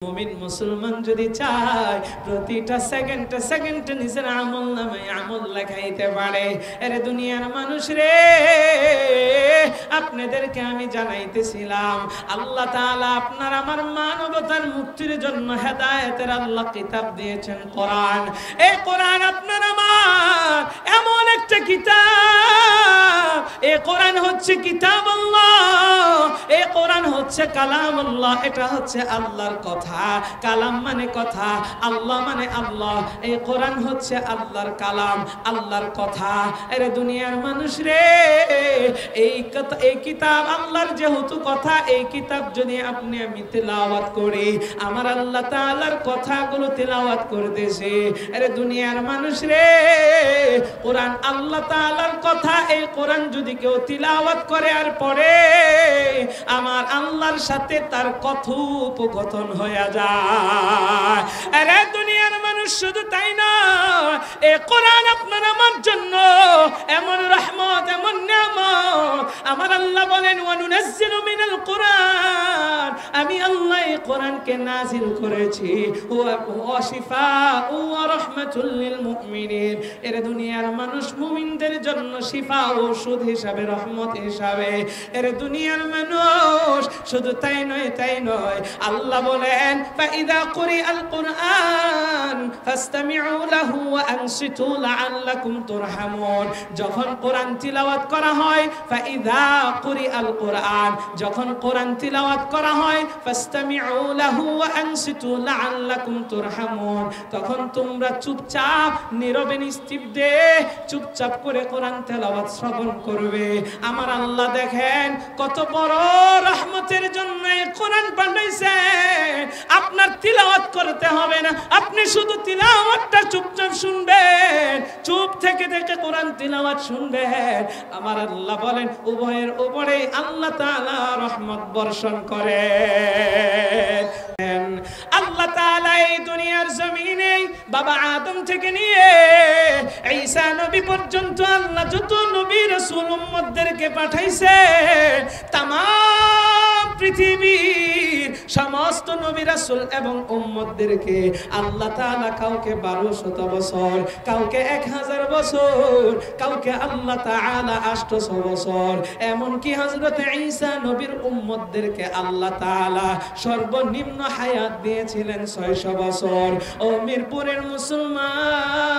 মুমিন মুসলমান যদি চায় প্রতিটা সেকেন্ডে নিজের আমল নামে আমল লেখাইতে পারে। আরে দুনিয়ার মানুষ রে, আপনাদেরকে আমি জানাইতেছিলাম আল্লাহ তাআলা আপনার আমার মানবতার মুক্তির জন্য হেদায়েতের আল্লাহ কিতাব দিয়েছেন কোরআন। এই কোরআন আপনার আমার এমন একটা কিতাব, এই কোরআন হচ্ছে কিতাব আল্লাহ, এই কোরআন হচ্ছে কালাম আল্লাহ। এটা হচ্ছে আল্লাহর কথা। কালাম মানে কথা, আল্লাহ মানে আল্লাহ। এই কোরআন হচ্ছে আল্লাহর কালাম, আল্লাহর কথা। আরে দুনিয়ার মানুষ রে, এই কিতাব আল্লাহর যেহেতু কথা, এই কিতাব যদি আপনি আমি তেলাওয়াত করি, আমার আল্লাহ তাআলার কথাগুলো তেলাওয়াত করতেছে। আরে দুনিয়ার মানুষ রে, কোরআন আল্লাহ তাআলার কথা, এই কোরআন যদি কেউ তিলাওয়াত করে আর পড়ে, আমার আল্লাহর সাথে তার কথোপকথন হয়ে যায়। আরে দুনিয়ার মানুষ শুধু তাই না, এই কোরআন আপনার আমার জন্য এমন রহমত, এমন নিয়ামত। আমার আল্লাহ বলেন ওয়ানুনাজ্জিলু মিনাল কোরআন, আমি আল্লাহ এই কোরআনকে নাযিল করেছি ওয়া শিফাউ ওয়া রাহমাতুল লিল মুমিনিন। এর দুনিয়ার মানুষ মুমিনদের জন্য শিফা, ঔষধ হিসাবে, রহমত হিসাবে। এর দুনিয়ার মানুষ শুধু তাই নয়, আল্লাহ বলেন ফাইদা কুরিআল কুরআন ফাসতামিউ লাহু ওয়া আনসিতু লাআল্লাকুম তুরহামুন। যখন কোরআন তিলাওয়াত করা হয়, ফাইদা কুরিআল কুরআন, যখন কোরআন তিলাওয়াত করা হয়, ফাসতামিউ লাহু ওয়া আনসিতু লাআল্লাকুম তুরহামুন, তখন তোমরা চুপচাপ নীরবে নিস্তব্ধে চুপচাপ করে কোরআন তেলাওয়াত শ্রবণ করবে। আমার আল্লাহ দেখেন কত বড় রহমতের জন্য কোরআন পাঠাইছে। আপনার তিলাওয়াত করতে হবে না, আপনি শুধু তিলাওয়াতটা চুপচাপ শুনবেন, চুপ থেকে কোরআন তিলাওয়াত শুনবেন। আমার আল্লাহ বলেন উভয়ের উপরে আল্লাহ তাআলা রহমত বর্ষণ করেন। আল্লাহ তাআলা এই দুনিয়ার জমিনে বাবা আদম থেকে নিয়ে ঈসা নবী পর্যন্ত আল্লাহ যত নবী রাসূল উম্মতদেরকে পাঠাইছে, তাম পৃথিবীর সমস্ত নবী রাসূল এবং উম্মতদেরকে আল্লাহ তাআলা কাউকে 1200 বছর, কাউকে 1000 বছর, কাউকে আল্লাহ তাআলা 800 বছর, এমনকি হযরত ঈসা নবীর উম্মতদেরকে আল্লাহ তাআলা সর্বনিম্ন হায়াত দিয়েছিলেন 600 বছর। ও মিরপুরের মুসলমান,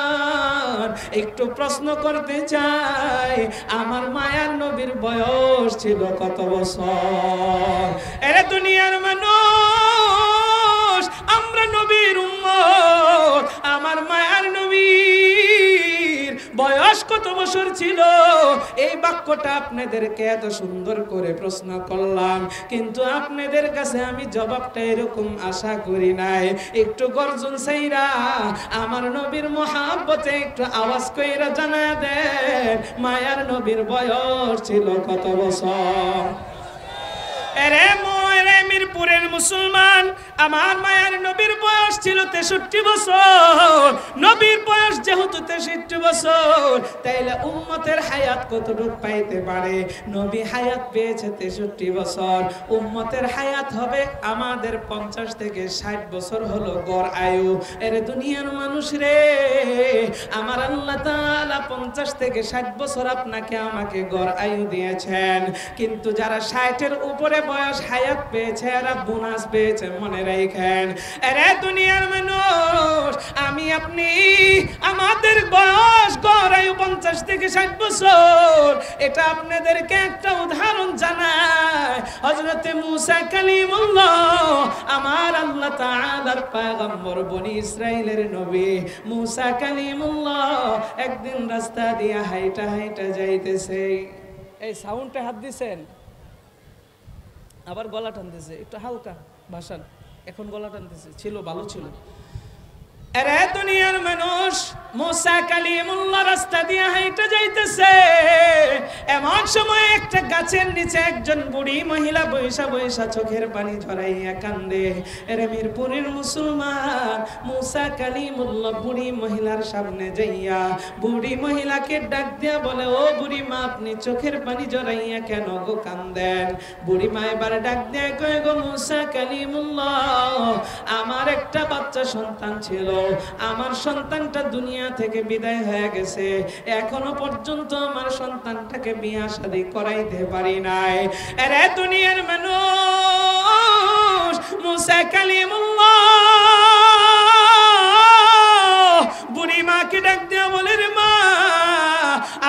একটু প্রশ্ন করতে চাই, আমার মায়ার নবীর বয়স ছিল কত বছর? এরে দুনিয়ার মানুষ, আমরা নবীর উম্মত, আমার মায়ার নবীর বয়স কত বছর ছিল? এই বাক্যটা আপনাদেরকে এত সুন্দর করে প্রশ্ন করলাম, কিন্তু আপনাদের কাছে আমি জবাবটা এরকম আশা করি নাই। একটু গর্জন চাইরা আমার নবীর মহব্বতে একটু আওয়াজ কইরা জানায় দেন, মায়ার নবীর বয়স ছিল কত বছর? এরে মিরপুরের মুসলমান, আমার মায়ার নবীর বয়স ছিল 63 বছর। নবীর বয়স যেহেতু 63 বছর, তাইলে উম্মতের হায়াত কতটুকু পাইতে পারে? নবী হায়াত পেয়েছে 63 বছর, উম্মতের হায়াত হবে আমাদের 50 থেকে 60 বছর হলো গড় আয়ু। এর দুনিয়ার মানুষ রে, আমার আল্লাহ তাআলা 50 থেকে 60 বছর আপনাকে আমাকে গড় আয়ু দিয়েছেন, কিন্তু যারা 60-এর উপরে বয়স হায়াত পেয়েছে, এরা বোনাস পেয়েছে, মনে রাখেন। আরে দুনিয়ার মানুষ, আমি আপনি আমাদের বয়স গড় আয়ু 50 থেকে 60 বছর। এটা আপনাদেরকে একটা উদাহরণ জানায়। হযরত মুসা কালিমুল্লাহ, আমার আল্লাহ তাআলার পয়গম্বর, বনি ইসরাইলের নবী মুসা কালিমুল্লাহ একদিন রাস্তা দিয়ে হাইটা যাইতেছে। এই সাউন্ডে হাত দিছেন, আবার গলা টানতেছে, একটু হালকা ভাষণ, এখন গলা টানতেছে, ছিল ভালো ছিল। এরে দুনিয়ার মানুষ, মুসা কালিমুল্লাহ রাস্তা দিয়ে হাইটে যাইতেছে, এমন সময় একটা গাছের নিচে একজন বুড়ি মহিলা বৈশা বৈশা চোখের পানি ঝরাইয়া কান্দে। এরে মিরপুরের মুসলমান, মুসা কালিমুল্লাহ বুড়ি মহিলার সামনে যাইয়া বুড়ি মহিলাকে ডাক দিয়া বলে, ও বুড়ি মা, আপনি চোখের পানি ঝরাইয়া কেন গো কান্দেন? বুড়ি মা এবার ডাক দিয়া কয়, গো মুসা কালিমুল্লাহ, আমার একটা বাচ্চা সন্তান ছিল, আমার সন্তানটা দুনিয়া থেকে বিদায় হয়ে গেছে, এখনো পর্যন্ত আমার সন্তানটাকে বিয়ে শাদী করাইতে পারি নাই। আরে দুনিয়ার মানুষ, মুসা কালিমুল্লাহ বুড়ি মাকে ডাক দিয়া বলে, রে মা,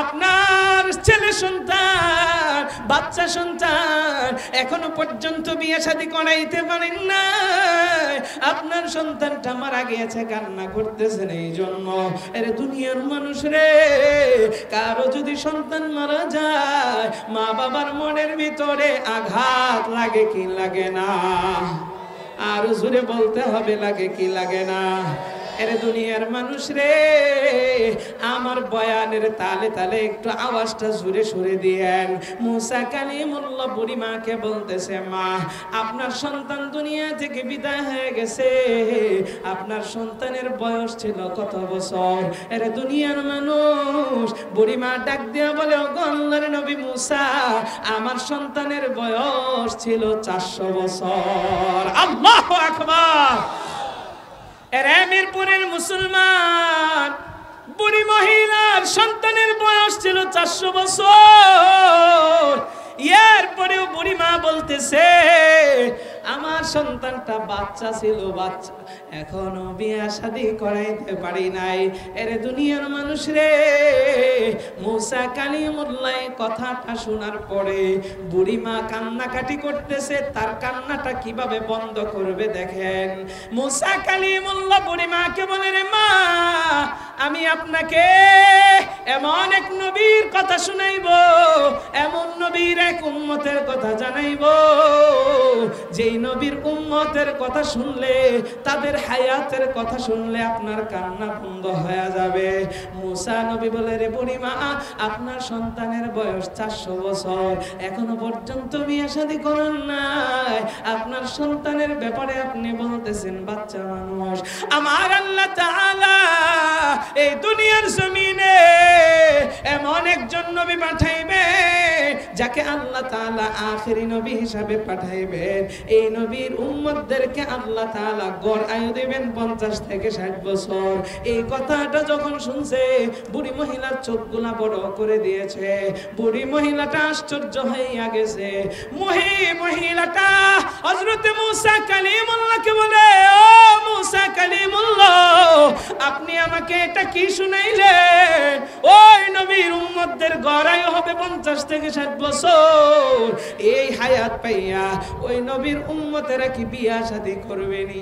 আপনার ছেলে সন্তান, বাচ্চা সন্তান এখনো পর্যন্ত বিয়ে শাদী করাইতে পারেন না, আপনার সন্তানটা মারা গিয়েছে, কান্না করতেছেন এই জন্য। আরে দুনিয়ার মানুষ রে, কারো যদি সন্তান মারা যায়, মা বাবার মনের ভিতরে আঘাত লাগে কি লাগে না? আর জোরে বলতে হবে, লাগে কি লাগে না? এরে দুনিয়ার মানুষ রে, আমার বয়ানের তালে তালে একটু আওয়াজটা জোরে সরে দিয়েন। মুসা কালিমুল্লাহ বুড়ি মাকে বলতেছে, মা, আপনার সন্তান দুনিয়া থেকে বিদায় হয়ে গেছে, আপনার সন্তানের বয়স ছিল কত বছর? এরে দুনিয়ার মানুষ, বুড়ি মা ডাক দিয়া বলে, ও আল্লাহর নবী মুসা, আমার সন্তানের বয়স ছিল 400 বছর। আল্লাহু আকবার। এরে মিরপুরের মুসলমান, বুড়ি মহিলার সন্তানের বয়স ছিল 400 বছর। এরপরেও বুড়ি মা বলতেছে, আমার সন্তানটা বাচ্চা ছিল, বাচ্চা, এখনো বিয়ে শাদী করাইতে পারি নাই। এরে দুনিয়ার মানুষ রে, মুসা কালিমুল্লাহ কথাটা শোনার পরে বুড়ি মা কান্নাকাটি করতেছে, তার কান্নাটা কিভাবে বন্ধ করবে দেখেন। মুসা কালিমুল্লাহ বুড়ি মাকে বলে, রে মা, আমি আপনাকে এমন এক নবীর কথা শুনাইব, এমন নবীর এক উম্মতের কথা জানাইব, যেই নবীর উম্মতের কথা শুনলে, তাদের হায়াতের কথা শুনলে আপনার কান্না বন্ধ হয়ে যাবে। মুসা নবী বলে, রে বুড়ি মা, আপনার সন্তানের বয়স 400 বছর, এখনো পর্যন্ত বিয়ে শাদী করেন নাই, আপনার সন্তানের ব্যাপারে আপনি বলতেছেন বাচ্চা মানুষ। আমার আল্লাহ তাআলা এই দুনিয়ার জমিনে এমন একজন নবী পাঠাইবে, যাকে আল্লাহ তাআলা আখেরি নবী হিসাবে পাঠাইবেন। এই নবীর উম্মতদেরকে আল্লাহ তাআলা গড় আয়ু দিবেন 50 থেকে 60 বছর। এই কথাটা যখন শুনছে, বুড়ি মহিলার চোখগুলা বড় করে দিয়েছে। বুড়ি মহিলাটা আশ্চর্য হইয়া গেছে। মহিলাটা হযরত মুসা কালিমুল্লাহকে বলে, ও মুসা কালিমুল্লাহ, আপনি আমাকে এটা কি শুনাইলেন? ওই নবীর উম্মতদের গড় আয়ু হবে 50 থেকে 60 বছর। এই হায়াত পাইয়া ওই নবীর উম্মতেরা কি বিয়া শাদী করবেনি?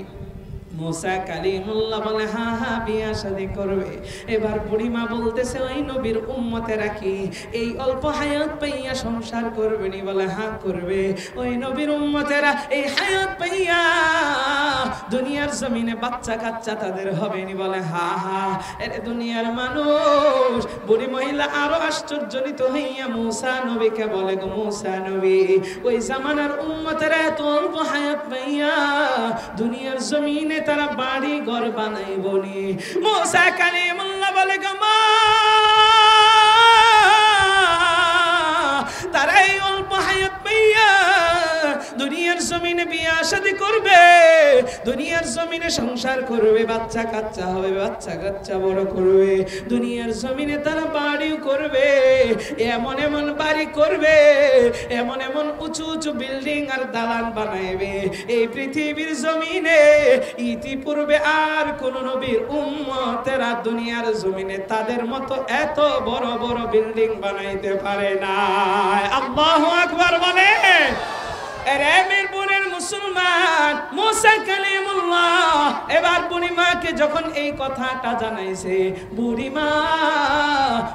মুসা কালিমুল্লাহ বলে, হ্যাঁ হ্যাঁ, বিয়া শাদী করবে। এবার বুড়িমা বলতেছে, ওই নবীর উম্মতেরা কি এই অল্প হায়াত পাইয়া সংসার করবেনি? বলে, হ্যাঁ করবে। ওই নবীর উম্মতেরা এই হায়াত পাইয়া দুনিয়ার জমিনে বাচ্চা কাচ্চা তাদের হবেনি? বলে, হ্যাঁ হ্যাঁ। এর দুনিয়ার মানুষ, বুড়ি মহিলা আরো আশ্চর্যজনিত হইয়া মুসা নবীকে বলে, গো মুসা নবী, ওই জামানার উম্মতেরা এত অল্প হায়াত পাইয়া দুনিয়ার জমিনে তারা বাড়ি ঘর বানাইবনি। মুসা কালিমুল্লাহ বলে, গো মা, তারা এই অল্প হায়াত পাইয়া দুনিয়ার জমিনে বিয়া শাদী করবে, দুনিয়ার জমিনে সংসার করবে, বাচ্চা কাচ্চা হবে, বাচ্চা কাচ্চা বড় করবে, দুনিয়ার জমিনে তারা বাড়িও করবে, এমন এমন বাড়ি করবে, এমন এমন উঁচু উঁচু বিল্ডিং আর দালান বানাইবে, এই পৃথিবীর জমিনে ইতিপূর্বে আর কোন নবীর উম্মতেরা দুনিয়ার জমিনে তাদের মতো এত বড় বড় বিল্ডিং বানাইতে পারে না। আল্লাহু আকবার বলে। এরে মিরপুরের মুসলমান, মুসা কালিমুল্লাহ এবার বুড়িমাকে যখন এই কথাটা জানাইছে, বুড়িমা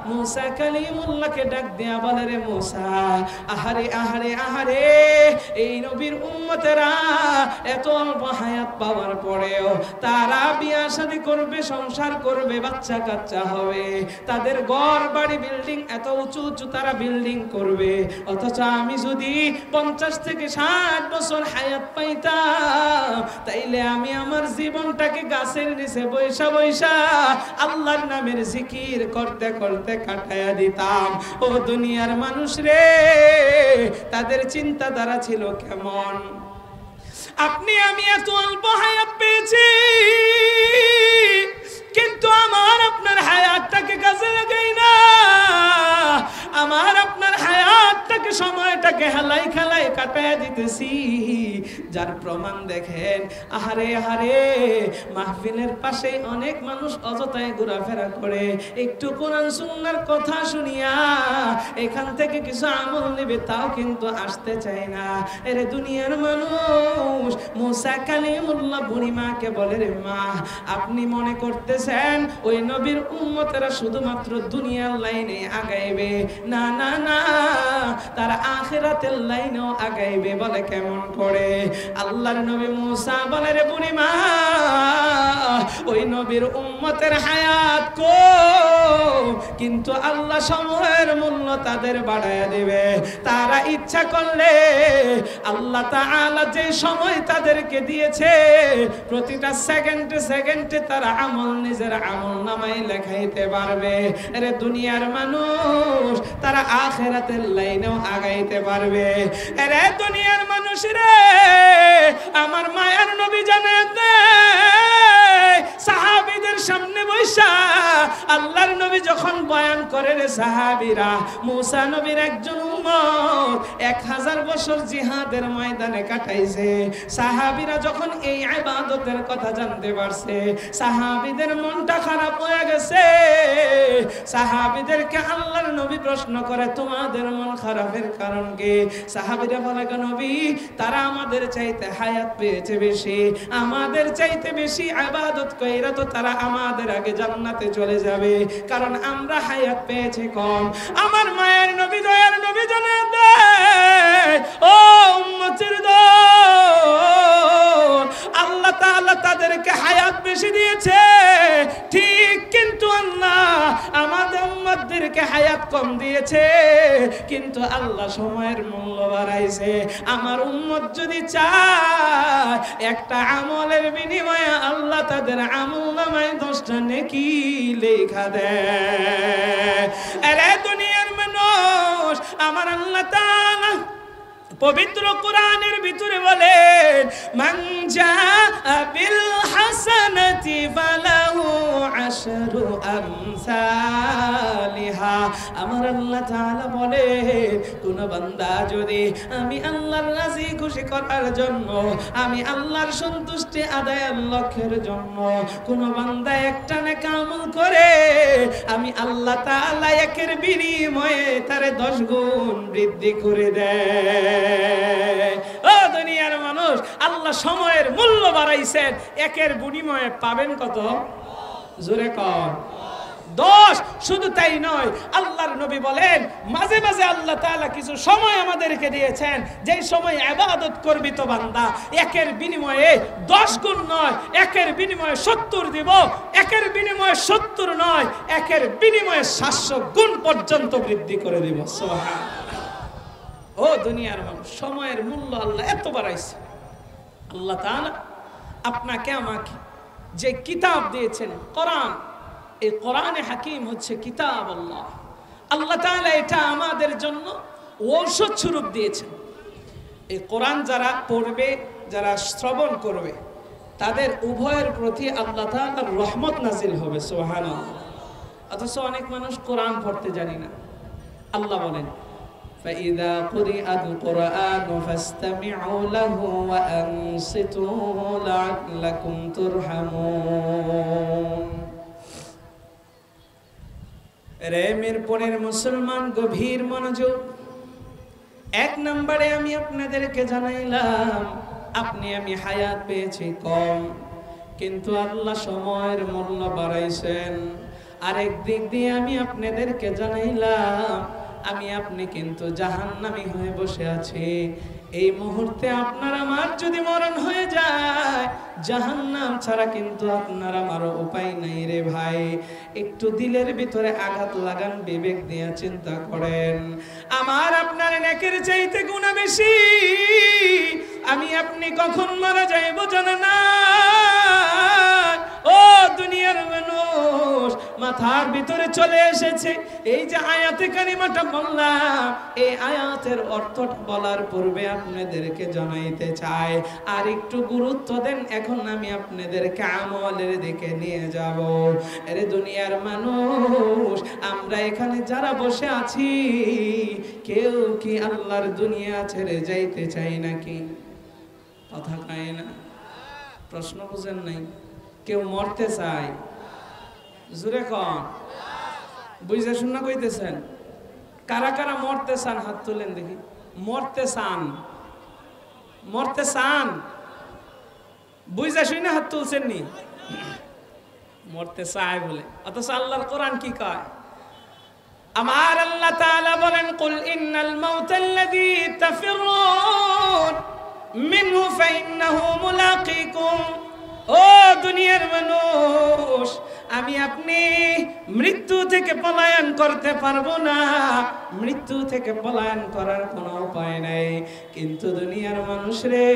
মুসা কালিমুল্লাহকে ডাক দেয়া বলে, রে মুসা, আহারে আহারে আহারে, এই নবীর উম্মতেরা এত অল্প হায়াত পাওয়ার পরেও তারা বিয়া শাদী করবে, সংসার করবে, বাচ্চা কাচ্চা হবে, তাদের ঘর বাড়ি বিল্ডিং এত উঁচু উঁচু তারা বিল্ডিং করবে, অথচ আমি যদি 50 থেকে 60 বছর হায়াত পাইতাম তাইলে আমি আমার জীবনটাকে গাছের নিচে বৈশা বৈশা আল্লাহর নামের জিকির করতে করতে কাটায়া দিতাম। ও দুনিয়ার মানুষ রে, তাদের চিন্তাধারা ছিল কেমন? আপনি আমি এত অল্প হায়াত পেয়েছি, কিন্তু আমার আপনার হায়াতটাকে কাজে লাগাই না, আমার আপনার হায়াতটাকে সময়টাকে হালাই খালাই কাটায় দিতেছি। যার প্রমাণ দেখেন, আহারে আহারে, মাহফিলের পাশে অনেক মানুষ অযথায় ঘোরাফেরা করে, একটু কোরআন সুন্নাহর কথা শুনিয়া এখান থেকে কিছু আমল নেবে তাও কিন্তু আসতে চায় না। এরে দুনিয়ার মানুষ, মুসা কালিমুল্লাহ বুড়িমাকে বলে, রে মা, আপনি মনে করতেছেন ওই নবীর উম্মতেরা শুধুমাত্র দুনিয়ার লাইনে আগাইবে? না না না, তারা আখিরাতের লাইনেও আগাইবে। বলে কেমন করে? আল্লাহর নবী মুসা বলে, রে বুড়িমা, ওই নবীর উম্মতের হায়াত কম, কিন্তু আল্লাহ সময়ের মূল্য তাদের বাড়ায়া দিবে। তারা ইচ্ছা করলে আল্লাহ তাআলা যে সময় তাদেরকে দিয়েছে প্রতিটা সেকেন্ডে সেকেন্ডে তারা আমল নিজের আমল নামায় লেখাইতে পারবে। আরে দুনিয়ার মানুষ, তারা আখিরাতের লাইনেও আগাইতে পারবে। আরে দুনিয়ার মানুষ রে, আমার মায়ার নবী জানেন সাহাবীদের সামনে বৈশা আল্লাহর নবী যখন বয়ান করে, রে সাহাবীরা, মুসা নবীর একজন উম্মত 1000 বছর জিহাদের ময়দানে কাটাইছে। সাহাবীরা যখন এই ইবাদতের কথা জানতে পারছে, সাহাবীদের মনটা খারাপ হয়ে গেছে। সাহাবীদেরকে আল্লাহর নবী প্রশ্ন করে, তোমাদের মন খারাপের কারণ কি? সাহাবীরা বলে, নবী, তারা আমাদের চাইতে হায়াত পেয়েছে বেশি, আমাদের চাইতে বেশি ইবাদত কইরা তো তারা আমাদের আগে জান্নাতে চলে যাবে, কারণ আমরা হায়াত পেয়েছি কম। আমার মায়ের নবী, দয়ার নবী জানেন ও উম্মতের দল, আল্লাহ তাআলা তাদেরকে হায়াত বেশি দিয়েছে ঠিক, কিন্তু আল্লাহ আমাদের উম্মতদেরকে হায়াত কম দিয়েছে, কিন্তু আল্লাহ সময়ের মূল্য বাড়াইছে। আমার উম্মত যদি চায় একটা আমলের বিনিময়ে আল্লাহ তাদের আমল নামায় 10টা নেকি লেখা দেয়। আরে দুনিয়ার মানুষ, আমার আল্লাহ তাআলা পবিত্র কোরআনের ভিতরে বলেন, মান জাআ বিল হাসানাতি ফালাহু আশরু আমসালিহা। আমার আল্লাহ তাআলা বলে, কোন বান্দা যদি আমি আল্লাহর রাজি খুশি করার জন্য, আমি আল্লাহর সন্তুষ্টি আদায়ের লক্ষ্যের জন্য কোন বান্দা একটা নেক আমল করে, আমি আল্লাহ তাআলা একের বিনিময়ে তারে 10 গুণ বৃদ্ধি করে দেয়। ও দুনিয়ার মানুষ, আল্লাহ সময়ের মূল্য বাড়াইছেন, একের বিনিময়ে পাবেন কত? জোরে কর, 10। শুধু তাই নয়, আল্লাহর নবী বলেন, মাঝে মাঝে আল্লাহ তাআলা কিছু সময় আমাদেরকে দিয়েছেন, যেই সময় ইবাদত করবি তো বান্দা, একের বিনিময়ে 10 গুণ নয়, একের বিনিময়ে 70 দিব, একের বিনিময়ে 70 নয়, একের বিনিময়ে 700 গুণ পর্যন্ত বৃদ্ধি করে দিব। সুবহানাল্লাহ। ও দুনিয়ার মানুষ, সময়ের মূল্য আল্লাহ এত বাড়াইছে। আল্লাহ তাআলা আপনাকে আমাকে যে কিতাব দিয়েছেন কোরআন, এই কোরআনে হাকিম হচ্ছে কিতাব আল্লাহ। আল্লাহ তাআলা এটা আমাদের জন্য ঔষধ স্বরূপ দিয়েছেন। এই কোরআন যারা পড়বে, যারা শ্রবণ করবে, তাদের উভয়ের প্রতি আল্লাহ তাআলার রহমত নাজিল হবে। সুবহানাল্লাহ। অথচ অনেক মানুষ কোরআন পড়তে জানি না। আল্লাহ বলেন, فإذا قرئ القرآن فاستمعوا له وأنصتوا لعلكم ترحمون। রে মিরপুরের মুসলমান, গভীর মনোযোগ। 1 নম্বরে আমি আপনাদেরকে জানাইলাম, আপনি আমি হায়াত পেয়েছি কম, কিন্তু আল্লাহ সময়ের মূল্য বাড়াইছেন। আরেক দিক দিয়ে আমি আপনাদেরকে জানাইলাম, আমি আপনি কিন্তু জাহান্নামী হয়ে বসে আছি। এই মুহূর্তে আপনার আমার যদি মরণ হয়ে যায়, জাহান্নাম ছাড়া কিন্তু আপনার আমারও উপায় নাই রে ভাই। একটু দিলের ভিতরে আঘাত লাগান, বিবেক দিয়ে চিন্তা করেন। আমার আপনার নেকের চাইতে গুনাহ বেশি, আমি আপনি কখন মারা যাইব জানা না। ও দুনিয়ার মানুষ, মাথার ভিতরে চলে এসেছে এই যে আয়াতে কারিমাটা বললাম, এই আয়াতের অর্থটা বলার পূর্বে আপনাদেরকে জানাইতে চাই, আর একটু গুরুত্ব দেন। এখন আমি আপনাদেরকে আমলের দিকে নিয়ে যাব। আরে দুনিয়ার মানুষ, আমরা এখানে যারা বসে আছি, কেউ কি আল্লাহর দুনিয়া ছেড়ে যাইতে চাই নাকি? কথা কয় না, প্রশ্ন বুঝেন নাই? কেউ মরতে চায়? জোরে কন, বুঝে শুনে কইতেছেন? কারা কারা মরতে চান হাত তুলেন দেখি। মরতে চান? মরতে চান? বুঝে শুনে হাত তুলছেন নি? মরতে চায় বলে, অথচ আল্লাহর কোরআন কি কয়? আমার আল্লাহ তাআলা বলেন, কুল ইন্নাল মাউতাল্লাযী তাফিরুন মিনহু ফাইন্নাহু মুলাকীকুম। ও দুনিয়ার মানুষ, আমি আপনি মৃত্যু থেকে পলায়ন করতে পারবো না, মৃত্যু থেকে পলায়ন করার কোনো উপায় নাই। কিন্তু দুনিয়ার মানুষ রে,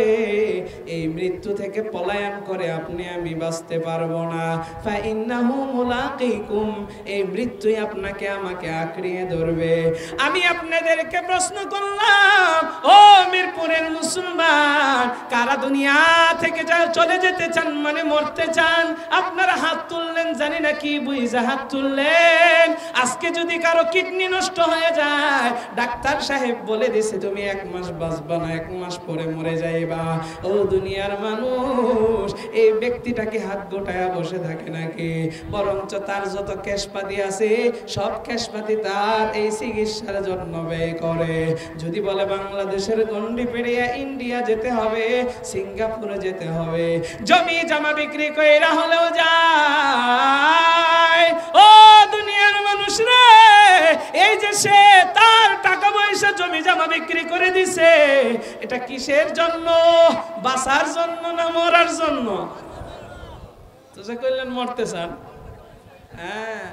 এই মৃত্যু থেকে পলায়ন করে আপনি আমি বাঁচতে পারবো না। ফাইন্নাহু মুলাকীকুম, এই মৃত্যুই আপনাকে আমাকে আঁকড়িয়ে ধরবে। আমি আপনাদেরকে প্রশ্ন করলাম, ও মিরপুরের মুসলমান, কারা দুনিয়া থেকে চলে যেতে চান, মানে মরতে চান? আপনারা হাত তুললেন, জানি না কি বুঝা হাত তুললেন। আজকে যদি কারো কিডনি নষ্ট হয়ে যায়, ডাক্তার সাহেব বলে দিছে তুমি 1 মাস বাঁচবা না, 1 মাস পরে মরে যাইবা। ও দুনিয়ার মানুষ, এই ব্যক্তিটাকে হাত গোটায়া বসে থাকে নাকি? বরঞ্চ তার যত ক্যাশপাতি আছে, সব ক্যাশপাতি তার এই চিকিৎসার জন্য ব্যয় করে। যদি বলে বাংলাদেশের গন্ডি পেরিয়ে ইন্ডিয়া যেতে হবে, সিঙ্গাপুরে যেতে হবে, জমি জমা বিক্রি কইরা হলেও যায়। ও দুনিয়ার মানুষ রে, এই যে সে তার টাকা পয়সা জমি জমা বিক্রি করে দিছে, এটা কিসের জন্য? বাঁচার জন্য না মরার জন্য? তো যে কইলেন মরতে চান, হ্যাঁ,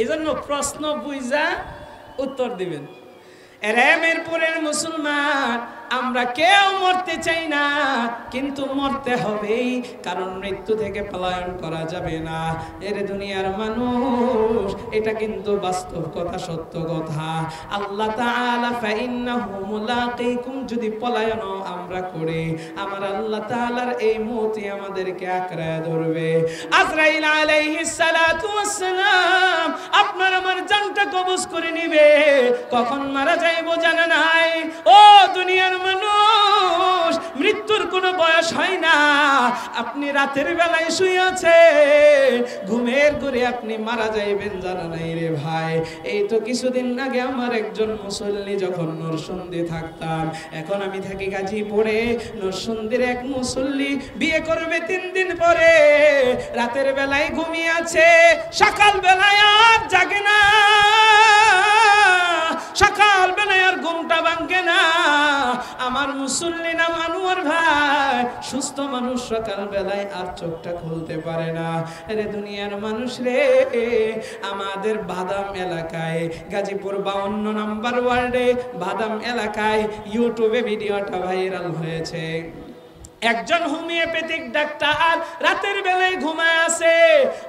এই জন্য প্রশ্ন বুঝা উত্তর দিবেন। এরে মিরপুরের মুসলমান, আমরা কেউ মরতে চাই না, কিন্তু মরতে হবেই, কারণ মৃত্যু থেকে পলায়ন করা যাবে না। এর দুনিয়ার মানুষ, এটা কিন্তু বাস্তব কথা, সত্য কথা। আল্লাহ তাআলা ফাইন্নাহু মুলাকীকুম, যদি পলায়ন আমরা করি, আমার আল্লাহ তাআলার এই মওতই আমাদেরকে আঁকড়ায় ধরবে। আজরাইল আলাইহিস সালাতু ওয়াস সালাম আপনার আমার জানটা কবজ করে নিবে। কখন মারা যাইবো জানা নাই। ও দুনিয়ার মানুষ, মৃত্যুর কোনো বয়স হয় না। আপনি রাতের বেলায় শুয়ে আছেন, ঘুমের ঘরে আপনি মারা যাইবেন জানা নাই রে ভাই। এই তো কিছুদিন আগে আমার একজন মুসল্লি, যখন নরসিংদী থাকতাম, এখন আমি থাকি গাজীপুরে, নরসিংদীর এক মুসল্লি বিয়ে করবে 3 দিন পরে, রাতের বেলায় ঘুমিয়ে আছে, সকাল বেলায় আর জাগে না, সকাল বেলায় আর ঘুমটা ভাঙে না। আমার মুসল্লি নাম আনোয়ার ভাই, সুস্থ মানুষ, সকাল বেলায় আর চোখটা খুলতে পারে না। আরে দুনিয়ার মানুষ রে, আমাদের বাদাম এলাকায়, গাজীপুর 52 নম্বর ওয়ার্ডে বাদাম এলাকায় ইউটিউবে ভিডিওটা ভাইরাল হয়েছে। একজন হোমিওপ্যাথিক ডাক্তার রাতের বেলায় ঘুমায় আছে,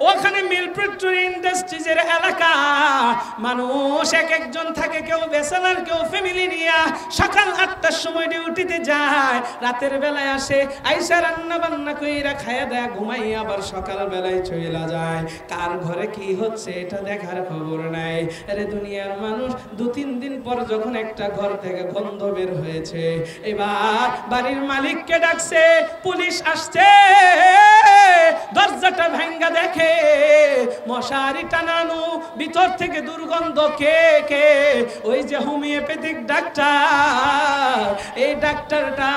ওখানে মিলপ্রিট্রি ইন্ডাস্ট্রিজের এলাকা, মানুষ একজন থাকে, কেউ ব্যাচেলর, কেউ ফ্যামিলি নিয়ে, সকাল 8টার সময় ডিউটিতে যায়, রাতের বেলায় আসে, আইসা রান্না বান্না কইরা খায়া দেয়া ঘুমাই, আবার সকাল বেলায় চলে যায়। কার ঘরে কি হচ্ছে এটা দেখার খবর নাই। আরে দুনিয়ার মানুষ, 2-3 দিন পর যখন একটা ঘর থেকে গন্ধ বের হয়েছে, এবার বাড়ির মালিককে ডাকছে, পুলিশ আসছে, দরজাটা ভাঙ্গা দেখে মশারি টানানো, ভিতর থেকে দুর্গন্ধ। কে কে? ওই যে হোমিওপ্যাথিক ডাক্তার। এই ডাক্তারটা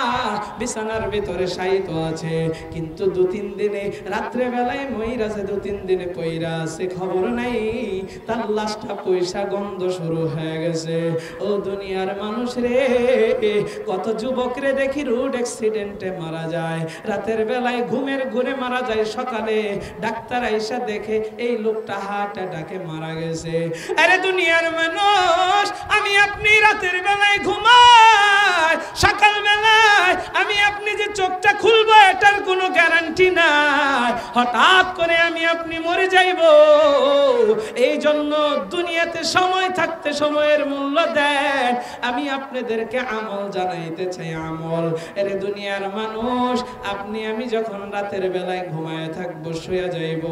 বিছানার ভিতরে শায়িত আছে, কিন্তু 2-3 দিনে রাত্রে বেলায় মইরাছে, 2-3 দিনে পইরা আছে, খবর নাই। তার লাশটা পয়সা গন্ধ শুরু হয়ে গেছে। ও দুনিয়ার মানুষ রে, কত যুবক রে দেখি রোড অ্যাক্সিডেন্টে মারা যায়, রাতের বেলায় ঘুমের ঘুরে মারা যায়, সকালে ডাক্তার আইসা দেখে এই লোকটা হার্ট অ্যাটাকে মারা গেছে। আরে দুনিয়ার মানুষ, আমি আপনি রাতের বেলায় ঘুমাই, সকাল বেলায় আমি আপনি যে চোখটা খুলবো এটার কোনো গ্যারান্টি নাই। হঠাৎ করে আমি আপনি মরে যাইব। এই জন্য দুনিয়াতে সময় থাকতে সময়ের মূল্য দেন। আমি আপনাদেরকে আমল জানাইতে চাই, আমল। এরে দুনিয়ার মানুষ, আপনি আমি যখন রাতের বেলায় ঘুমায় থাকবো, শুয়ে যাইব,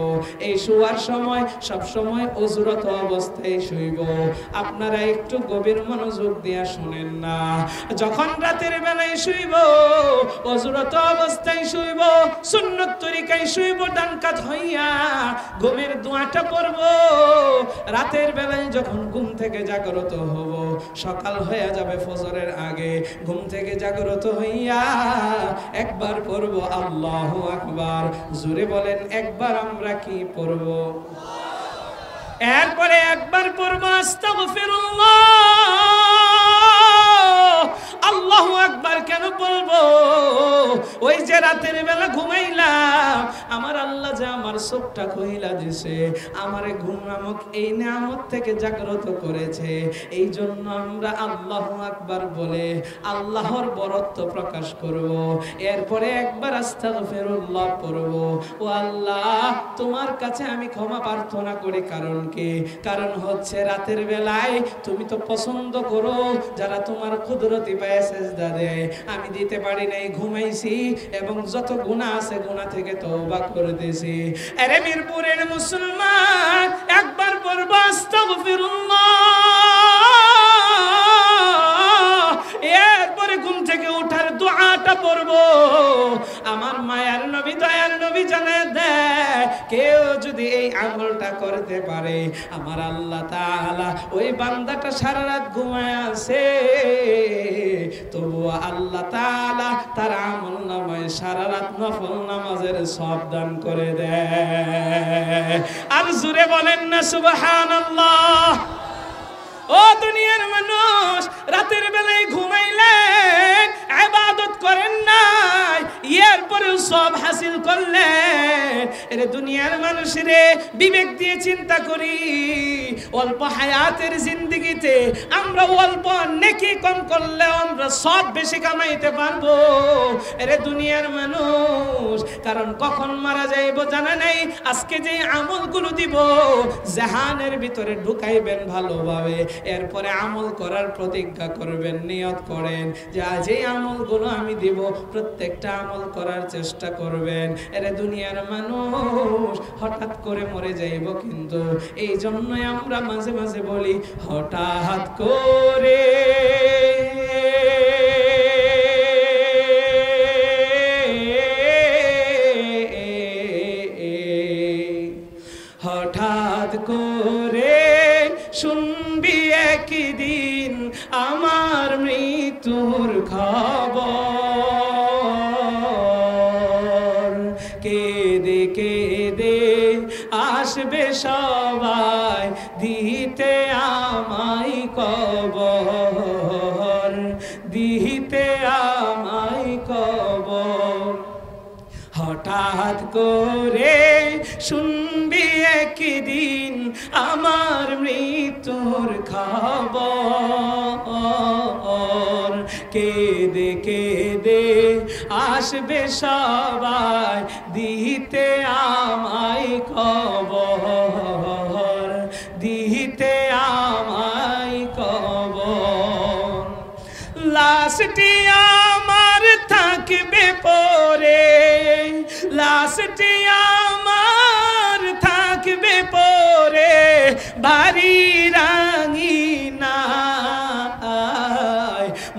এই শোয়ার সময় সব সময় অজুরত অবস্থায় শুইব। আপনারা একটু গভীর মনোযোগ দিয়া শুনেন না। যখন রাতের বেলায় শুইব, অজুরত অবস্থায় শুইব, সুন্নত তরিকায় শুইব, ডান কাত হইয়া ঘুমের দোয়াটা পড়ব। রাতের বেলায় যখন ঘুম থেকে জাগ্রত হব, সকাল হয়ে যাবে ফজরের আগে, ঘুম থেকে জাগ্রত হইয়া একবার পড়ব আল্লাহু আকবার। জোরে বলেন একবার। আমরা কি পড়ব? এরপরে একবার পড়ব আস্তাগফিরুল্লাহ। আল্লাহু আকবার কেন বলবো? ওই যে রাতের বেলা ঘুমাইলাম, আমার আল্লাহ যে আমার চোখটা খুইলা দিছে, আমারে ঘুম নামক এই নিয়ামত থেকে জাগ্রত করেছে, এই জন্য আমরা আল্লাহু আকবার বলে আল্লাহর বরত্ব প্রকাশ করব। এরপরে একবার আস্তাগফিরুল্লাহ পড়ব। ও আল্লাহ, তোমার কাছে আমি ক্ষমা প্রার্থনা করি। কারণ কি? কারণ হচ্ছে রাতের বেলায় তুমি তো পছন্দ করো যারা তোমার কুদরতি পায়ে সেজদা দেয়। আমি দিতে পারি নাই, ঘুমাইছি, এবং যত গুনাহ আছে গুনাহ থেকে তওবা করতেছি। আরে মিরপুরের মুসলমান, একবার পড়ব আস্তাগফিরুল্লাহ। এরপরে ঘুম থেকে ওঠার দোয়াটা পড়ব। আমার মায়ার নবী, দয়ার নবী জানায় দেয়, কেউ যদি এই আমলটা করতে পারে, আমার আল্লাহ তাআলা ওই বান্দাটা সারা রাত ঘুমায় আছে, তবুও আল্লাহ তাআলা তার আমল নামায় সারা রাত নফল নামাজের সওয়াব দান করে দেয়। আর জোরে বলেন না সুবহানাল্লাহ। ও দুনিয়ার মানুষ, রাতের বেলায় ঘুমাইলেন, ইবাদত করেন নাই, এরপরে সব হাসিল করলেন। এরে দুনিয়ার মানুষেরে বিবেক দিয়ে চিন্তা করি, অল্প হায়াতের জিন্দেগিতে আমরা অল্প নেকি কম করলে আমরা সব বেশি কামাইতে পারবো। এরে দুনিয়ার মানুষ, কারণ কখন মারা যাইব জানা নাই। আজকে যে আমলগুলো দিব জাহানের ভিতরে ঢুকাইবেন ভালোভাবে, এরপরে আমল করার প্রতিজ্ঞা করবেন, নিয়ত করেন যে আজ এই আমলগুলো আমি দিব, প্রত্যেকটা আমল করার চেষ্টা করবেন। এরে দুনিয়ার মানুষ, হঠাৎ করে মরে যাইব, কিন্তু এই জন্যই আমরা মাঝে মাঝে বলি হঠাৎ করে হঠাৎ করে শুনবি একদিন আমার মৃত্যুর খবর। কেঁদে কেঁদে আসবে সবাই দিতে আমায় কবর, দিতে আমায় কবর। হঠাৎ করে শুনবি একদিন আমার মৃত্যুর খবর। কেঁদে কেঁদে আসবে সবাই দিতে আমায় খবর, দিতে আমায় খবর। লাশটি আমার থাকবে পরে, লাশটি আমার থাকবে পরে বাড়ি রাঙিনায়।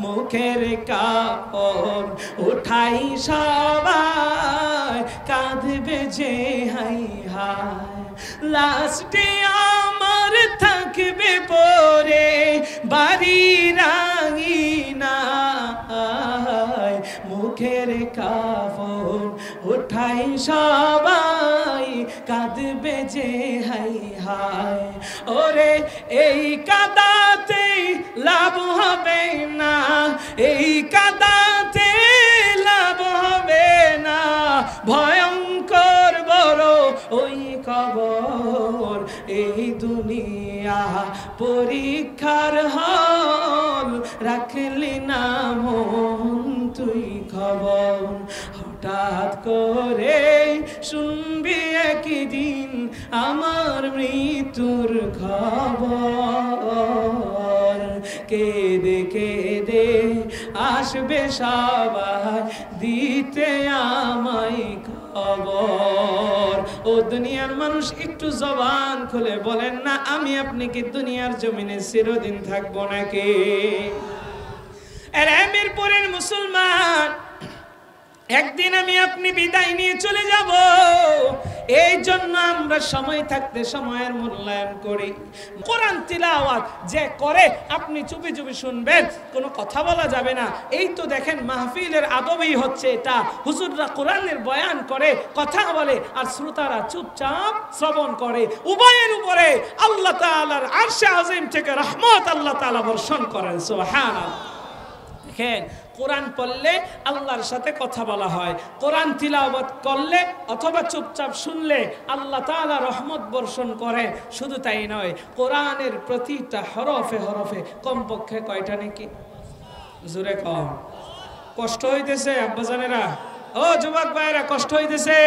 মুখের কাপড় উঠাই সবাই কাঁদবে কাঁদবে যে হাই হায় লাস্টে আমার থাকবে পরে বাড়ির আঙিনায় মুখের কাফন উঠাই সবাই কাঁদবে যে হাই হায় ওরে এই কাদাতে লাভ হবে না এই কাদাতে লাভ হবে না ভয়ঙ্কর বড় ওই কবর এই দুনিয়া পরীক্ষার হল রাখলি না মন তুই খবর হঠাৎ করে শুনবি একদিন আমার মৃত্যুর খবর কেঁদে কেঁদে আসবে সবাই দিতে আমায় খবর ও দুনিয়ার মানুষ একটু জবান খুলে বলেন না আমি আপনি কি দুনিয়ার জমিনে চিরদিন থাকবো নাকি মিরপুরের মুসলমান একদিন আমি আপনি বিদায় নিয়ে চলে যাব এই জন্য আমরা সময় থাকতে সময়ের মূল্যায়ন করি কোরআন তিলাওয়াত যে করে আপনি চুপি চুপি শুনবেন কোনো কথা বলা যাবে না এই তো দেখেন মাহফিলের আদবই হচ্ছে এটা হুজুররা কোরআনের বয়ান করে কথা বলে আর শ্রোতারা চুপচাপ শ্রবণ করে উভয়ের উপরে আল্লাহ তাআলার আরশে আজিম থেকে রহমত আল্লাহ তাআলা বর্ষণ করেন সুবহানাল্লাহ দেখেন কোরআন পড়লে আল্লাহর সাথে কথা বলা হয় কোরআন তিলাওয়াত করলে অথবা চুপচাপ শুনলে আল্লাহ তাআলা রহমত বর্ষণ করে শুধু তাই নয় কোরআনের প্রতিটা হরফে হরফে কমপক্ষে কয়টা নাকি জোরে কম কষ্ট হইতেছে আব্বাজানেরা ও যুবক ভাইরা কষ্ট হইতেছে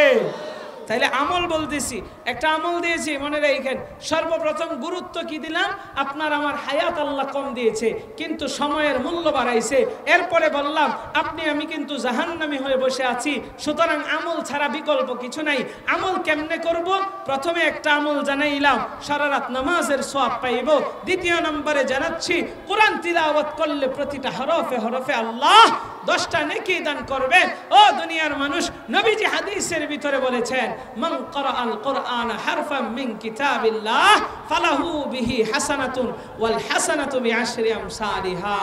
তাইলে আমল বলতেছি একটা আমল দিয়েছি মনে রাখেন সর্বপ্রথম গুরুত্ব কি দিলাম আপনার আমার হায়াত আল্লাহ কম দিয়েছে কিন্তু সময়ের মূল্য বাড়াইছে এরপরে বললাম আপনি আমি কিন্তু জাহান্নামী হয়ে বসে আছি সুতরাং আমল ছাড়া বিকল্প কিছু নাই আমল কেমনে করব প্রথমে একটা আমল জানাইলাম সারা রাত নামাজের সওয়াব পাইব দ্বিতীয় নম্বরে জানাচ্ছি কোরআন তিলাওয়াত করলে প্রতিটা হরফে হরফে আল্লাহ 10টা নেকি দান করবে ও দুনিয়ার মানুষ নবীজি হাদিসের ভিতরে বলেছেন মান ক্বারাআল কুরআন হারফাম মিন কিতাবিল্লাহ ফালাহু বিহি হাসানাতুন ওয়াল হাসানাতু বিআশরি আমসালিহা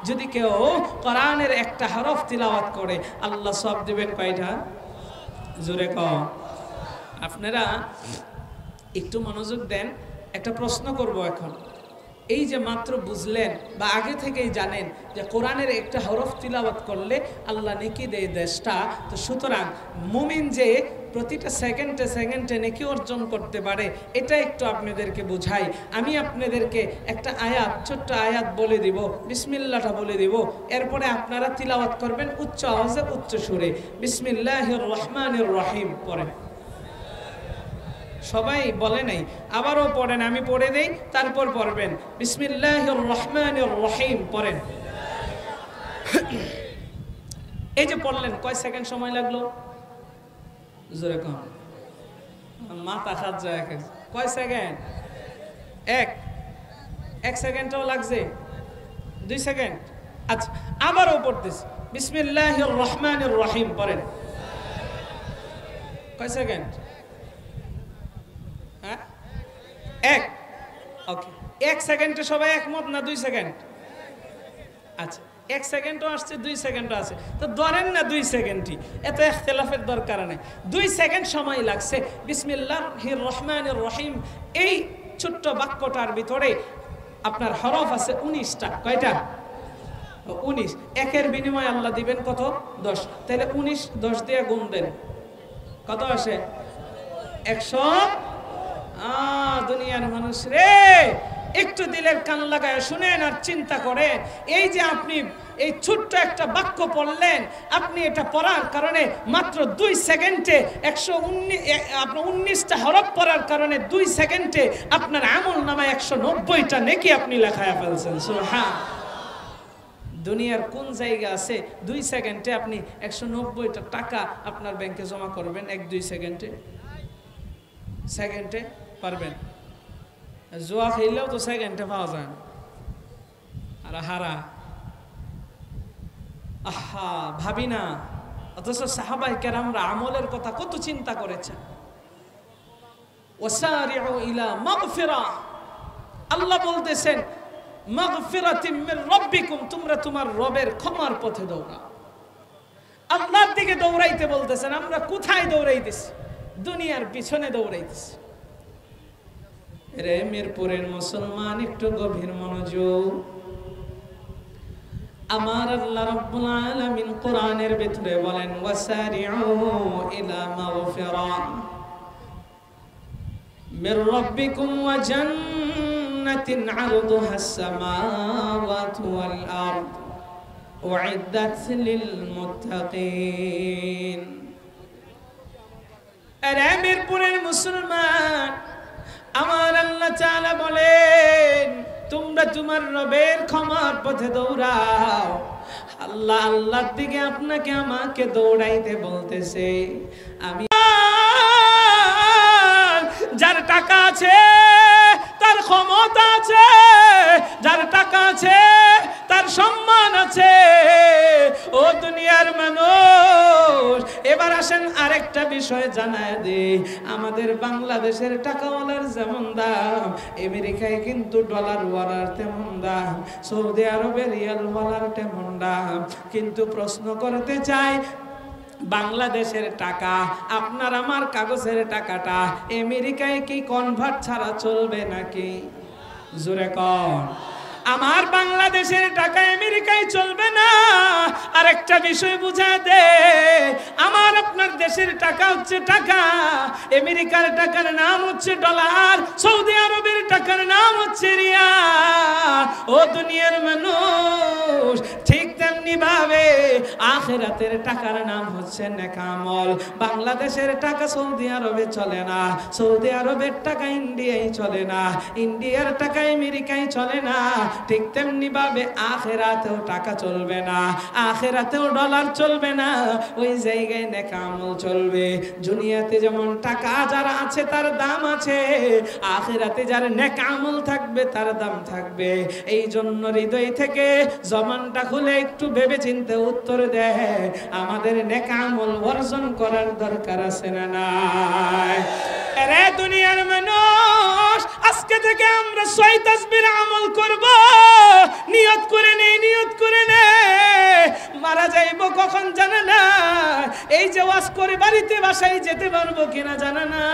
যদি কেউ কোরআনের একটা হরফ তিলাওয়াত করে আল্লাহ সওয়াব দিবেন কয়টা জোরে কও আপনারা একটু মনোযোগ দেন একটা প্রশ্ন করব এখন এই যে মাত্র বুঝলেন বা আগে থেকেই জানেন যে কোরআনের একটা হরফ তিলাওয়াত করলে আল্লাহ নেকি দেয় 10টা তো সুতরাং মুমিন যে প্রতিটা সেকেন্ডে সেকেন্ডে নেকি অর্জন করতে পারে এটা একটু আপনাদেরকে বুঝাই আমি আপনাদেরকে একটা আয়াত ছোট্ট আয়াত বলে দিব বিসমিল্লাহটা বলে দিব এরপরে আপনারা তিলাওয়াত করবেন উচ্চ আওয়াজে উচ্চ সুরে বিসমিল্লাহির রহমানির রহিম পড়েন সবাই বলে নাই আবারও পড়েন আমি পড়ে দেই তারপর পড়বেন বিসমিল্লাহির রহমানির রহিম পড়েন এই যে পড়লেন কয় সেকেন্ড সময় লাগলো জোরে কম মাথা খাত যায় কয় সেকেন্ড এক সেকেন্ডও লাগছে 2 সেকেন্ড আচ্ছা আবারও পড়তেছি বিসমিল্লাহির রহমানির রহিম পড়েন কয় সেকেন্ড ওকে 1 সেকেন্ডে সবাই একমত না 2 সেকেন্ড আচ্ছা 1 সেকেন্ডও আসছে 2 সেকেন্ডও আছে তো ধরেন না 2 সেকেন্ডই এত ইখতিলাফের দরকার নেই 2 সেকেন্ড সময় লাগছে বিসমিল্লাহির রহমানির রহিম এই ছোট্ট বাক্যটার ভিতরে আপনার হরফ আছে 19টা কয়টা 19 একের বিনিময়ে আল্লাহ দিবেন কত 10 তাহলে 19 10 দিয়ে গুণ দেন কত আসে 100 দুনিয়ার মানুষ রে একটু দিলের কান লাগায় শুনেন আর চিন্তা করেন এই যে আপনি এই ছোট্ট একটা বাক্য পড়লেন আপনি এটা পড়ার কারণে মাত্র 2 সেকেন্ডে 119 আপনার 19টা হরফ পড়ার কারণে 2 সেকেন্ডে আপনার আমল নামায় 190টা নেকি আপনি লেখায় ফেলছেন সুবহান দুনিয়ার কোন জায়গা আছে 2 সেকেন্ডে আপনি 190টা টাকা আপনার ব্যাংকে জমা করবেন 1-2 সেকেন্ডে পারবেন জুয়া খেললেও তো সেকেন্ডে পাওয়া যায় না আর হারা আহা ভাবি না অথচ সাহাবায়ে কেরামরা আমলের কথা কত চিন্তা করেছেন। ওয়াসারিউ ইলা মাগফিরা, আল্লাহ বলতেছেন মাগফিরাতিম মির রাব্বিকুম, তোমরা তোমার রবের ক্ষমার পথে দৌড়াও। আল্লাহর দিকে দৌড়াইতে বলতেছেন। আমরা কোথায় দৌড়াইতেছি? দুনিয়ার পিছনে দৌড়াইতেছি। রে মিরপুরের মুসলমান, একটু গভীর মনোযোগ। আমার আল্লাহ রাব্বুল আলামিন কোরআনের ভিতরে বলেন ওয়াসারিউ ইলা মাগফিরা মির রাব্বিকুম ওয়া জান্নাতিন আরদুহাস সামাওয়াতু ওয়াল আরদ উইদ্দাত লিল মুত্তাকিন। আরে মিরপুরের মুসলমান, আমার আল্লাহ তাআলা বলেন তোমরা তোমার রবের ক্ষমার পথে দৌড়াও। আল্লাহ আল্লাহর দিকে আপনাকে আমাকে দৌড়াইতে বলতেছে। আমি যার টাকা আছে, তার ক্ষমতা আছে, যার টাকা আছে, তার সম্মান আছে, ও দুনিয়ার মানুষ, এবার আসেন আরেকটা বিষয় জানায় দে। আমাদের বাংলাদেশের টাকাওয়ালার যেমন দাম, আমেরিকায় কিন্তু ডলার ওয়ালার তেমন দাম, সৌদি আরবের রিয়াল ওয়ালার তেমন দাম। কিন্তু প্রশ্ন করতে চাই, বাংলাদেশের টাকা, আপনার আমার কাগজের টাকাটা আমেরিকায় কি কনভার্ট ছাড়া চলবে নাকি? জোরে কর। আমার বাংলাদেশের টাকা আমেরিকায় চলবে না। আরেকটা বিষয় বুঝা দে, আমার আপনার দেশের টাকা হচ্ছে টাকা, আমেরিকার টাকার নাম হচ্ছে ডলার, সৌদি আরবের টাকার নাম হচ্ছে রিয়াল। ও দুনিয়ার মানুষ, ঠিক তেমনি ভাবে আখিরাতের টাকার নাম হচ্ছে নেক আমল। বাংলাদেশের টাকা সৌদি আরবে চলে না, সৌদি আরবের টাকা ইন্ডিয়ায় চলে না, ইন্ডিয়ার টাকা আমেরিকায় চলে না। ঠিক তেমনি ভাবে আখিরাতেও টাকা চলবে না, আখিরাতেও ডলার চলবে না, ওই জায়গায় নেক আমল চলবে। দুনিয়াতে যেমন টাকা যারা আছে তার দাম আছে, আখিরাতে যার নেক আমল থাকবে তার দাম থাকবে। এই জন্য হৃদয় থেকে জবানটা খুলে একটু ভেবে চিন্তে উত্তর দেয়, আমাদের নেক আমল অর্জন করার দরকার আছে না নাই? আরে দুনিয়ার মানুষ, আজকে থেকে আমরা 6 তাসবির আমল করব। নিয়ত করে নেই, নিয়ত করে নে। মারা যাইব কখন জানা না, এই যে ওয়াজ করে বাড়িতে বাসায় যেতে পারবো কিনা জানা না।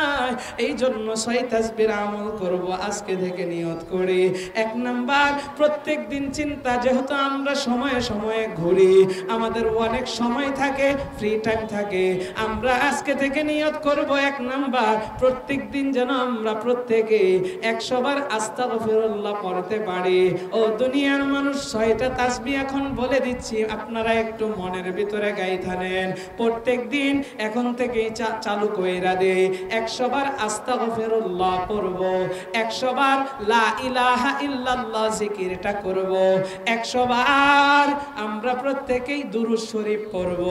এই জন্য 6 তাসবির আমল করব আজকে থেকে নিয়ত করি। 1 নাম্বার, প্রত্যেক দিন চিন্তা, যেহেতু আমরা সময়ে সময়ে ঘুরি, আমাদের অনেক সময় থাকে, ফ্রি টাইম থাকে, আমরা আজকে থেকে নিয়ত করব 1 নাম্বার, প্রত্যেক দিন যেন আমরা প্রত্যেকে 100 বার আস্তাগফিরুল্লাহ পড়তে পারি। ও দুনিয়ার মানুষ, 6টা তাসবিহ এখন বলে দিচ্ছি, আপনারা একটু মনের ভিতরে গাইথা নেন। প্রত্যেক দিন এখন থেকেই চালু কইরা দে। 100 বার আস্তাগফিরুল্লাহ পড়ব, 100 বার লা ইলাহা ইল্লাল্লাহ জিকিরটা করব, 100 বার আমরা প্রত্যেকেই দুরূদ শরীফ পড়ব।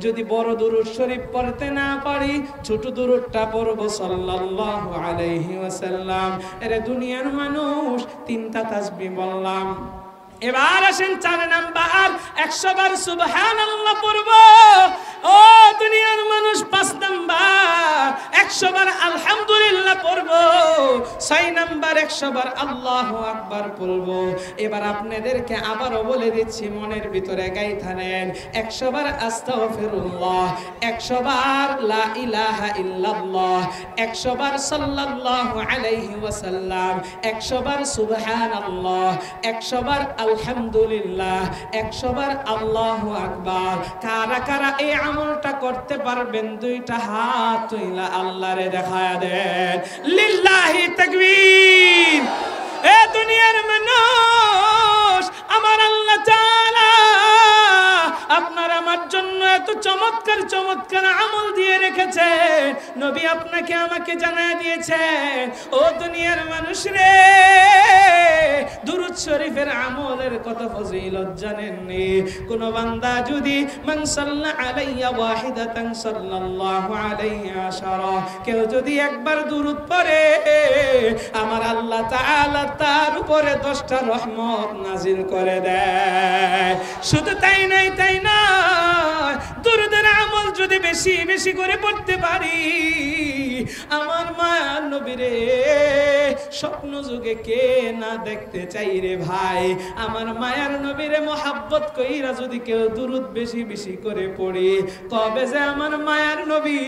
যদি বড় দুরূদ শরীফ পড়তে না পারি, ছোট দুরূদটা পড়ব সাল্লাল্লাহু আলাইহি ওয়াসাল্লাম। এরে দুনিয়ার মানুষ, 3টা তাসবিহ বললাম। এবার আসেন 4 নাম্বার, 100 বার সুবহানাল্লাহ পড়ব। ও দুনিয়ার মানুষ, 5 নাম্বার 100 বার আলহামদুলিল্লাহ পড়ব। 6 নাম্বার 100 বার আল্লাহু আকবার পড়ব। এবার আপনাদেরকে আবারও বলে দিচ্ছি, মনের ভিতরে গাইথা নেন। 100 বার আস্তাগফিরুল্লাহ, 100 বার লা ইলাহা ইল্লাল্লাহ, 100 বার সাল্লাল্লাহু আলাইহি ওয়াসাল্লাম, 100 বার সুবহানাল্লাহ, 100 বার আলহামদুলিল্লাহ, 100 বার আল্লাহু আকবার। কারা কারা এই আমলটা করতে পারবেন? 2টা হাত তুইলা আল্লাহরে দেখায়া দেন। লিল্লাহি তাকবীর। এ দুনিয়ার মানুষ, আমার আল্লাহ তাআলা আপনার আমার জন্য এত চমৎকার চমৎকার আমল দিয়ে রেখেছে, নবী আপনাকে আমাকে জানায় দিয়েছেন। ও দুনিয়ার মানুষ রে, দুরূদ শরীফের আমলের কত ফজিলত জানেননি? কোন বান্দা যদি মান সাল্লা আলাইয়া ওয়াহিদাতান সাল্লাল্লাহু আলাইহি আশারা, কেউ যদি একবার দুরূদ পড়ে, আমার আল্লাহ তাআলা তার উপরে 10টা রহমত নাজিল করে দেয়। শুধু তাই নয়, দুরূদের আমল যদি বেশি বেশি করে পড়তে পারি, আমার মায়ার নবীরে স্বপ্ন যুগে কে না দেখতে চাই রে ভাই। আমার মায়ার নবীরে মোহাব্বত কইরা যদি কেউ দুরূদ বেশি বেশি করে পড়ি, কবে যে আমার মায়ার নবী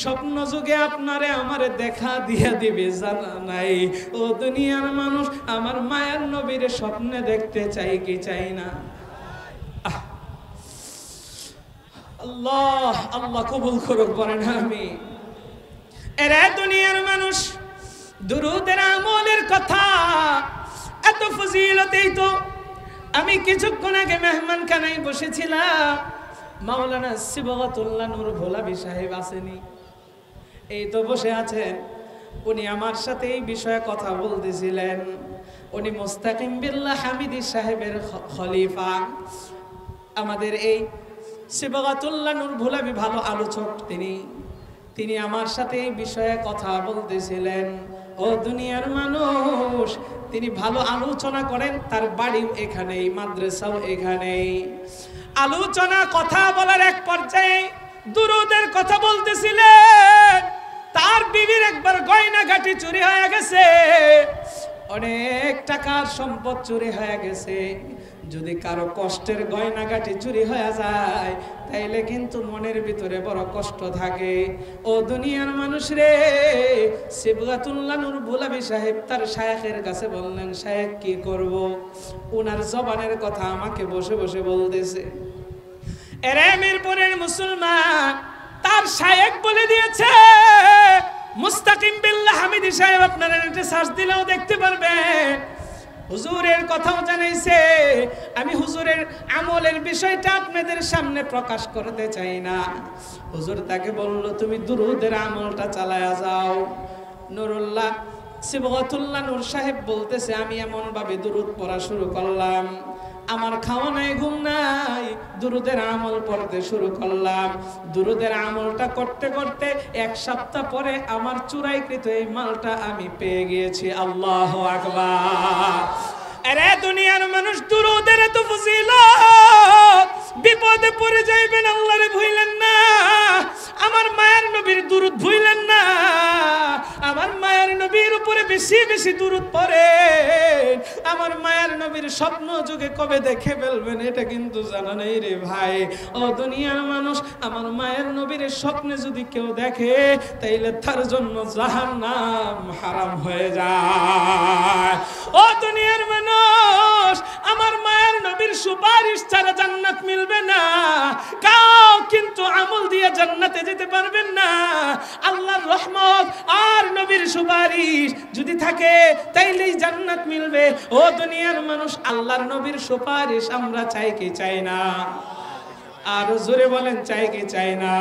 স্বপ্ন যুগে আপনারে আমারে দেখা দিয়া দিবে জানা নাই। ও দুনিয়ার মানুষ, আমার মায়ার নবীরে স্বপ্নে দেখতে চাই কি চাই না? আল্লাহ আল্লাহ কবুল করুক বলেন আমি। এরা দুনিয়ার মানুষ, দুরূদের আমলের কথা এত ফজিলতেই তো আমি কিছুক্ষণ আগে মেহমানখানায় বসেছিলাম। মাওলানা সিবগাতুল্লাহ নূর ভোলাবি সাহেব আসেনি, এই তো বসে আছেন। উনি আমার সাথে এই বিষয়ে কথা বলতেছিলেন। উনি মুস্তাকিম বিল্লাহ হামিদি সাহেবের খলিফা। আমাদের এই সিবগাতুল্লাহ নূর ভোলাবি ভালো আলোচক তিনি আমার সাথে এই বিষয়ে কথা বলতেছিলেন। ও দুনিয়ার মানুষ, তিনি ভালো আলোচনা করেন, তার বাড়িও এখানেই, মাদ্রাসাও এখানেই। আলোচনা কথা বলার এক পর্যায়ে দুরূদের কথা বলতেছিলেন। তার বিবির একবার গয়নাগাটি চুরি হয়ে গেছে, অনেক টাকার সম্পদ চুরি হয়ে গেছে। যদি কারো কষ্টের গয়নাগাটি চুরি হয়ে যায়, তাইলে কিন্তু মনের ভিতরে বড় কষ্ট থাকে। ও দুনিয়ার মানুষ রে, সিবগাতুল্লাহ নূর ভোলাবি সাহেব তার শায়েখের কাছে বললেন, শায়েখ কি করব? উনার জবানের কথা আমাকে বসে বসে বলতেছে। এরে মিরপুরের মুসলমান, তার শায়েখ বলে দিয়েছে, মুস্তাকিম বিল্লাহ হামিদি সাহেব আপনারা নেটে সার্চ দিলেও দেখতে পারবেন। হুজুরের কথাও জানাইছে। আমি হুজুরের আমলের বিষয়টা আপনাদের সামনে প্রকাশ করতে চাই না। হুজুর তাকে বলল, তুমি দুরূদের আমলটা চালায়া যাও। নুরুল্লাহ সিবগাতুল্লাহ নূর সাহেব বলতেছে, আমি এমন ভাবে দুরূদ পড়া শুরু করলাম, আমার খাওয়া নাই, ঘুম নাই, দুরূদের আমল পড়তে শুরু করলাম। দুরূদের আমলটা করতে করতে এক সপ্তাহ পরে আমার চুরাইকৃত এই মালটা আমি পেয়ে গিয়েছি। আল্লাহু আকবার। আরে দুনিয়ার মানুষ, দুরূদের এত ফজিলত, বিপদে পড়ে যাইবেন, আল্লাহরে ভুলেন না। আমার মায়ের নবীর দুরূদ ভুলেন না। আমার মায়ের নবীর উপরে বেশি বেশি দুরূদ পড়েন। আমার মায়ের নবীর স্বপ্ন যুগে কবে দেখে ফেলবেন এটা কিন্তু জানা নেই রে ভাই। ও দুনিয়ার মানুষ, আমার মায়ের নবীর স্বপ্নে যদি কেউ দেখে, তাইলে তার জন্য জাহান্নাম হারাম হয়ে যায়। ও দুনিয়ার মানুষ, আমার মায়ের নবীর সুপারিশ ছাড়া জান্নাত মিলবে না। কাউ কিন্তু আমল দিয়ে জান্নাতে যেতে পারবেন না। আল্লাহর রহমত আর নবীর সুপারিশ যদি থাকে, তাইলেই জান্নাত মিলবে। ও দুনিয়ার মানুষ, আল্লাহর নবীর সুপারিশ আমরা চাই কি চাই না? আর জোরে বলেন, চাই কি চাই না?